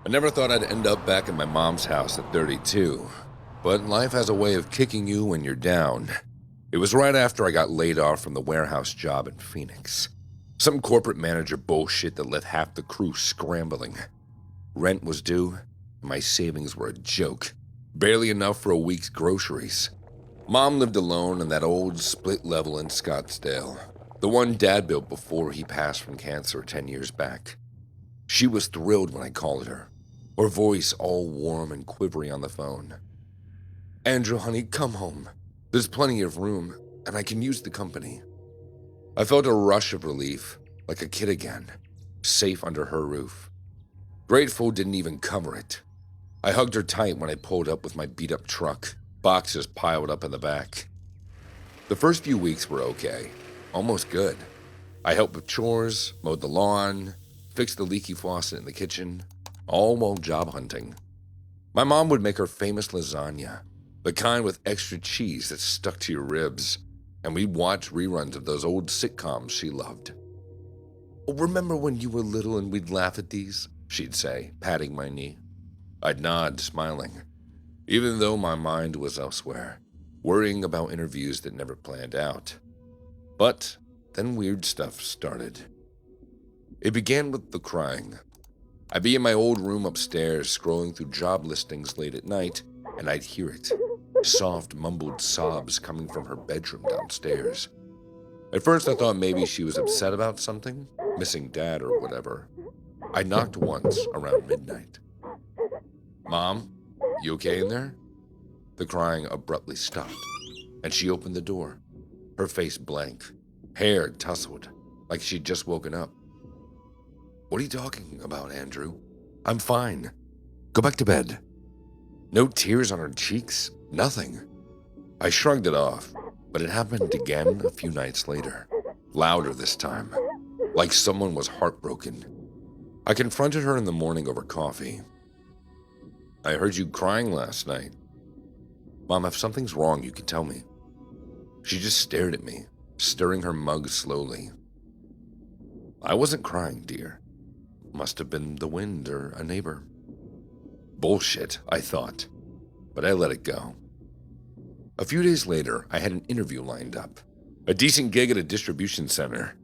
I never thought I'd end up back in my mom's house at 32, but life has a way of kicking you when you're down. It was right after I got laid off from the warehouse job in Phoenix. Some corporate manager bullshit that left half the crew scrambling. Rent was due, and my savings were a joke. Barely enough for a week's groceries. Mom lived alone in that old split level in Scottsdale, the one Dad built before he passed from cancer 10 years back. She was thrilled when I called her voice all warm and quivery on the phone. "Andrew, honey, come home. There's plenty of room, and I can use the company." I felt a rush of relief, like a kid again, safe under her roof. Grateful didn't even cover it. I hugged her tight when I pulled up with my beat-up truck, boxes piled up in the back. The first few weeks were okay, almost good. I helped with chores, mowed the lawn, fixed the leaky faucet in the kitchen, all while job hunting. My mom would make her famous lasagna, the kind with extra cheese that stuck to your ribs, and we'd watch reruns of those old sitcoms she loved. "Remember when you were little and we'd laugh at these?" she'd say, patting my knee. I'd nod, smiling, even though my mind was elsewhere, worrying about interviews that never planned out. But then weird stuff started. It began with the crying. I'd be in my old room upstairs scrolling through job listings late at night, and I'd hear it. Soft, mumbled sobs coming from her bedroom downstairs. At first I thought maybe she was upset about something, missing Dad or whatever. I knocked once around midnight. "Mom, you okay in there?" The crying abruptly stopped, and she opened the door, her face blank, hair tousled, like she'd just woken up. "What are you talking about, Andrew? I'm fine. Go back to bed." No tears on her cheeks, nothing. I shrugged it off, but it happened again a few nights later, louder this time, like someone was heartbroken. I confronted her in the morning over coffee. "I heard you crying last night. Mom, if something's wrong, you can tell me." She just stared at me, stirring her mug slowly. "I wasn't crying, dear. Must have been the wind or a neighbor." Bullshit, I thought, but I let it go. A few days later, I had an interview lined up, a decent gig at a distribution center,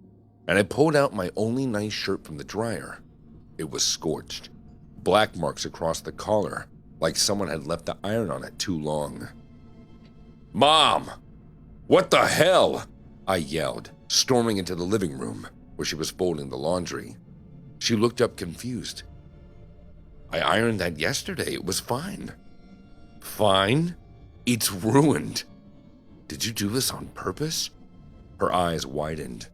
and I pulled out my only nice shirt from the dryer. It was scorched, black marks across the collar, like someone had left the iron on it too long. "Mom! What the hell?" I yelled, storming into the living room, where she was folding the laundry. She looked up confused. "I ironed that yesterday. It was fine." "Fine? It's ruined. Did you do this on purpose?" Her eyes widened.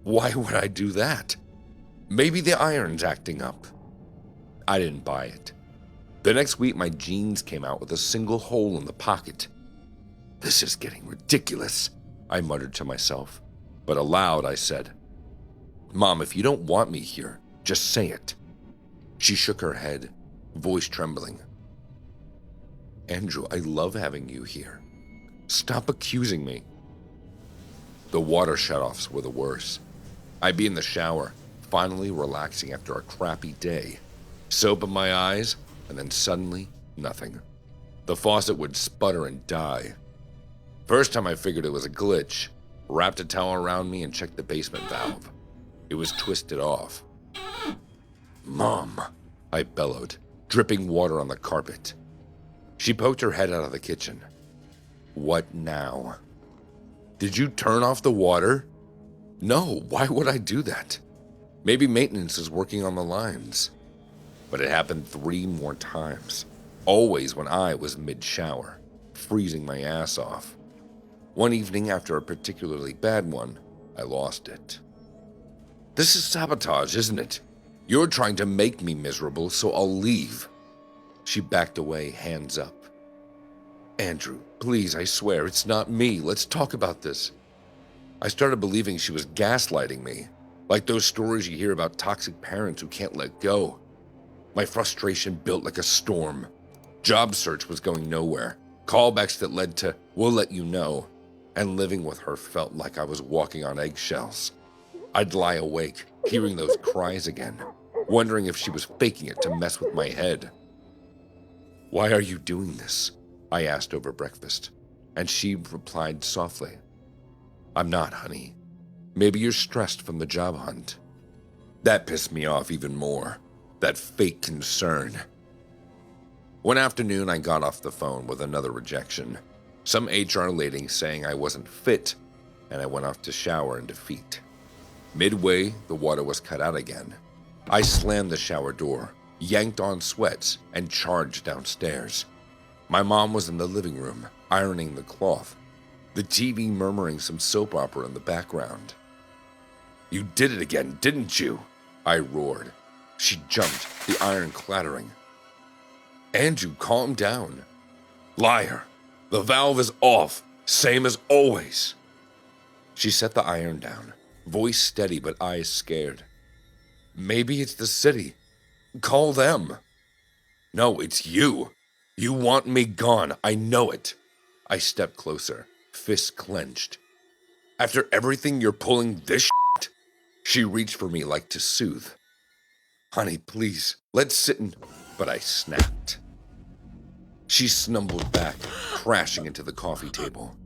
"Why would I do that? Maybe the iron's acting up." I didn't buy it. The next week, my jeans came out with a single hole in the pocket. "This is getting ridiculous," I muttered to myself, but aloud I said, "Mom, if you don't want me here, just say it." She shook her head, voice trembling. "Andrew, I love having you here. Stop accusing me." The water shutoffs were the worst. I'd be in the shower, finally relaxing after a crappy day. Soap in my eyes, and then suddenly, nothing. The faucet would sputter and die. First time I figured it was a glitch, wrapped a towel around me and checked the basement valve. It was twisted off. "Mom," I bellowed, dripping water on the carpet. She poked her head out of the kitchen. "What now?" "Did you turn off the water?" "No, why would I do that? Maybe maintenance is working on the lines." But it happened 3 more times, always when I was mid-shower, freezing my ass off. One evening after a particularly bad one, I lost it. "This is sabotage, isn't it? You're trying to make me miserable, so I'll leave." She backed away, hands up. "Andrew, please, I swear, it's not me. Let's talk about this." I started believing she was gaslighting me, like those stories you hear about toxic parents who can't let go. My frustration built like a storm. Job search was going nowhere. Callbacks that led to, "we'll let you know," and living with her felt like I was walking on eggshells. I'd lie awake, hearing those cries again, wondering if she was faking it to mess with my head. "Why are you doing this?" I asked over breakfast, and she replied softly, "I'm not, honey. Maybe you're stressed from the job hunt." That pissed me off even more, that fake concern. One afternoon, I got off the phone with another rejection. Some HR lady saying I wasn't fit, and I went off to shower in defeat. Midway, the water was cut out again. I slammed the shower door, yanked on sweats, and charged downstairs. My mom was in the living room, ironing the cloth, the TV murmuring some soap opera in the background. "You did it again, didn't you?" I roared. She jumped, the iron clattering. "Andrew, calm down." "Liar! The valve is off, same as always." She set the iron down, voice steady but eyes scared. "Maybe it's the city. Call them." "No, it's you. You want me gone, I know it." I stepped closer, fists clenched. "After everything you're pulling this shit?" She reached for me like to soothe. "Honey, please, let's sit and..." But I snapped. She snumbled back, crashing into the coffee table.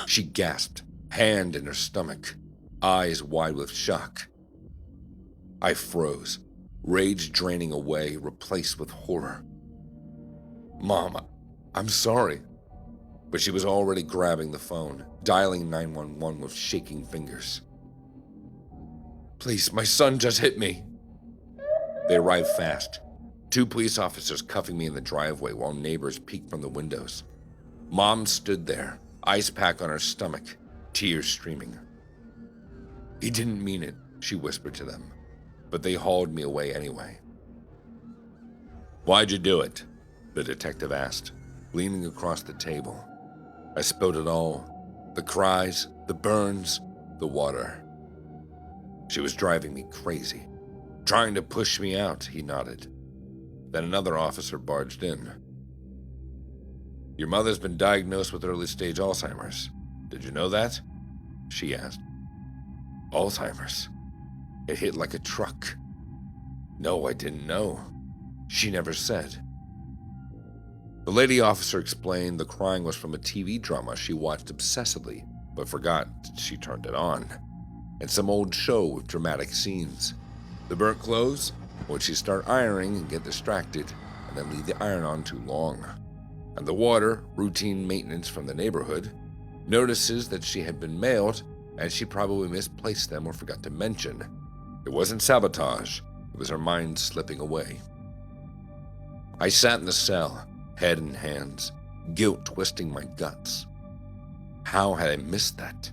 She gasped, hand in her stomach, eyes wide with shock. I froze, rage draining away, replaced with horror. "Mom, I'm sorry." But she was already grabbing the phone, dialing 911 with shaking fingers. "Please, my son just hit me." They arrived fast. 2 police officers cuffing me in the driveway while neighbors peeked from the windows. Mom stood there, ice pack on her stomach, tears streaming. "He didn't mean it," she whispered to them, but they hauled me away anyway. "Why'd you do it?" the detective asked, leaning across the table. I spilled it all, the cries, the burns, the water. "She was driving me crazy, trying to push me out," he nodded. Then another officer barged in. "Your mother's been diagnosed with early-stage Alzheimer's. Did you know that?" she asked. "Alzheimer's?" It hit like a truck. "No, I didn't know. She never said." The lady officer explained the crying was from a TV drama she watched obsessively, but forgot she turned it on, and some old show with dramatic scenes. The burnt clothes? Would she start ironing and get distracted, and then leave the iron on too long? And the water, routine maintenance from the neighborhood, notices that she had been mailed, and she probably misplaced them or forgot to mention. It wasn't sabotage, it was her mind slipping away. I sat in the cell, head in hands, guilt twisting my guts. How had I missed that?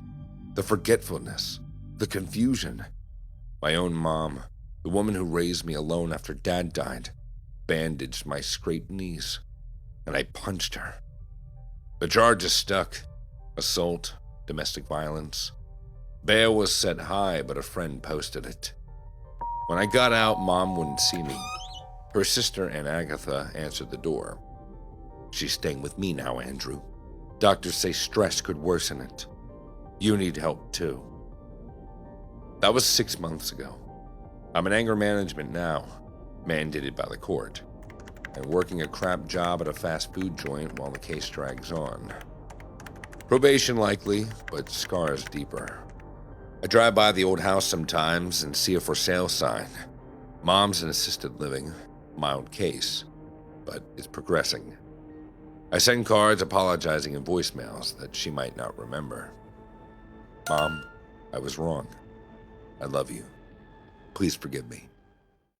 The forgetfulness, the confusion. My own mom, the woman who raised me alone after Dad died, bandaged my scraped knees, and I punched her. The charges stuck: assault, domestic violence. Bail was set high, but a friend posted it. When I got out, Mom wouldn't see me. Her sister, Aunt Agatha, answered the door. "She's staying with me now, Andrew. Doctors say stress could worsen it. You need help, too." That was 6 months ago. I'm in anger management now, mandated by the court, and working a crap job at a fast food joint while the case drags on. Probation likely, but scars deeper. I drive by the old house sometimes and see a for sale sign. Mom's in assisted living, mild case, but it's progressing. I send cards apologizing in voicemails that she might not remember. "Mom, I was wrong. I love you. Please forgive me."